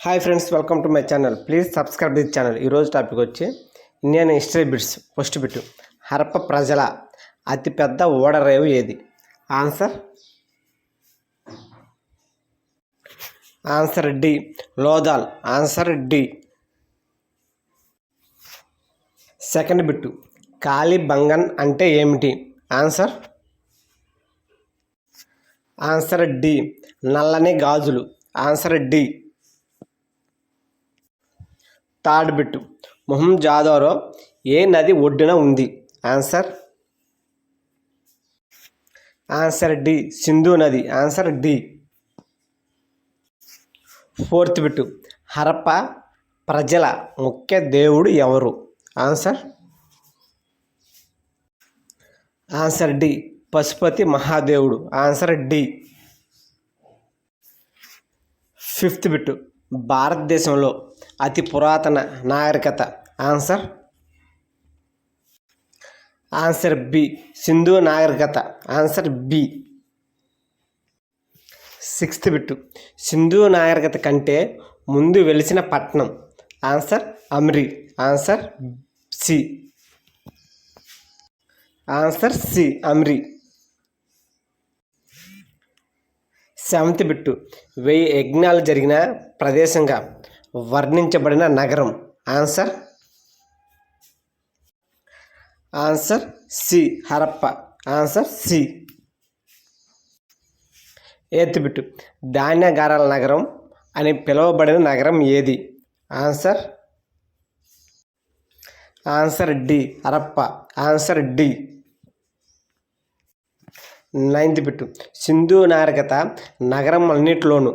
Hi friends, welcome to my channel. Please subscribe this channel. ఈరోజు topic వచ్చి Indian history bits. First bit, Harappa ప్రజల అతిపెద్ద ఓడరేవు ఏది? Answer D, Lothal. Answer D. Second bit, Kalibangan అంటే ఏమిటి? ఆన్సర్ డి, నల్లని గాజులు. Answer D. Third bit, Mohenjodaro ఏ నది ఒడ్డున ఉంది? ఆన్సర్ డి, సింధు నది. Answer D. Fourth bit, Harappa ప్రజల ముఖ్య దేవుడు ఎవరు? ఆన్సర్ డి, పశుపతి మహాదేవుడు. Answer D. ఫిఫ్త్ బిట్, భారతదేశంలో అతి పురాతన నాగరికత? ఆన్సర్ బి, సింధు నాగరికత. Answer B. Sixth bit, Sindhu నాగరికత కంటే ముందు వెలిసిన పట్టణం? Amri. Answer C. Amri. Seventh bit, 1000 యజ్ఞాలు జరిగిన ప్రదేశంగా వర్ణించబడిన నగరం? Answer C, Harappa. Answer C. Eighth bit, ధాన్యాగారాల నగరం అని పిలువబడిన నగరం ఏది? Answer D, Harappa. Answer D. Ninth bit, Sindhu నాగరికత నగరములన్నిటిలోనూ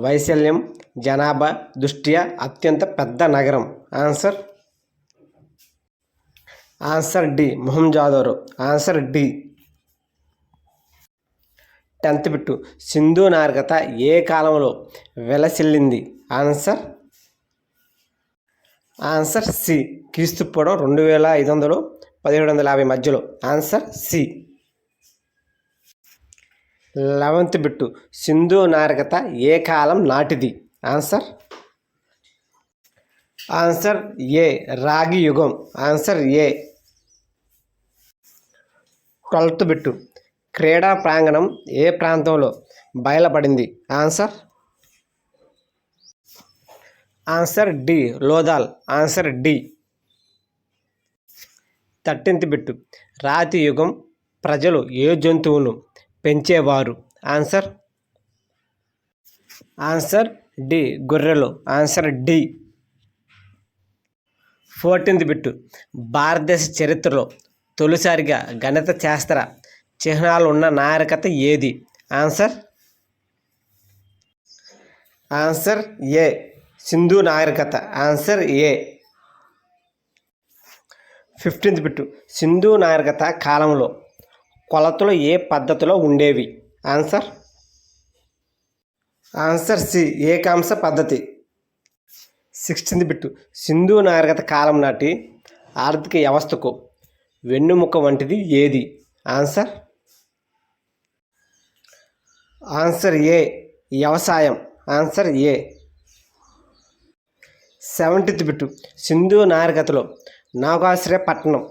వైశాల్యం, జనాభా దృష్ట్యా అత్యంత పెద్ద నగరం? Answer D, Mohenjodaro. Answer D. Tenth bit, Sindhu నాగరికత ఏ కాలంలో వెలసిల్లింది? ఆన్సర్ సి, క్రీస్తుపూర్వం 2500 1750 మధ్యలో. Answer C. 11th bit, Sindhu నాగరికత ఏ కాలం నాటిది? ఆన్సర్ ఏ, రాగి యుగం. ఆన్సర్ ఏ. 12th బిట్, క్రీడా ప్రాంగణం ఏ ప్రాంతంలో బయలుపడింది? Answer D, Lothal. Answer D. 13th bit, రాతి యుగం ప్రజలు ఏ జంతువును పెంచేవారు? ఆన్సర్ డి, గొర్రెలు. Answer D. 14th బిట్, భారతదేశ చరిత్రలో తొలిసారిగా గణిత శాస్త్ర చిహ్నాలు ఉన్న నాగరికత ఏది? ఆన్సర్ ఏ, సింధు నాగరికత. ఆన్సర్ ఏ. 15th బిట్, సింధు నాగరికత కాలంలో కొలతలు ఏ పద్ధతిలో ఉండేవి? ఆన్సర్ సి, ఏకాంశ పద్ధతి. 16th బిట్, సింధు నాగరికత కాలం నాటి ఆర్థిక వ్యవస్థకు వెన్నుముక వంటిది ఏది? ఆన్సర్ ఏ, వ్యవసాయం. Answer A. 17th బిట్, సింధు నాగరికతలో నౌకాశ్రయ పట్టణం?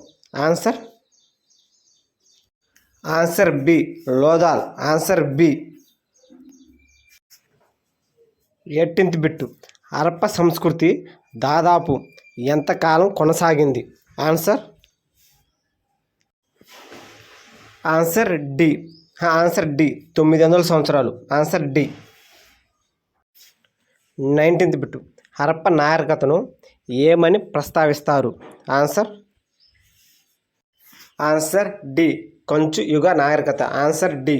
Answer B, Lothal. Answer B. 18th bit, Harappa సంస్కృతి దాదాపు ఎంతకాలం కొనసాగింది? Answer D. 900 సంవత్సరాలు. Answer D. 19th bit, Harappa నాగరికతను ఏమని ప్రస్తావిస్తారు? ఆన్సర్ డి, కంచు యుగ నాగరికత. Answer D.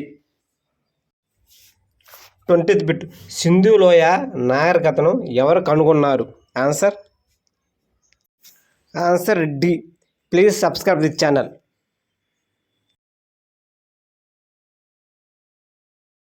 20th bit, Sindhu లోయ నాగరికతను ఎవరు కనుగొన్నారు? Answer D. Please subscribe this channel.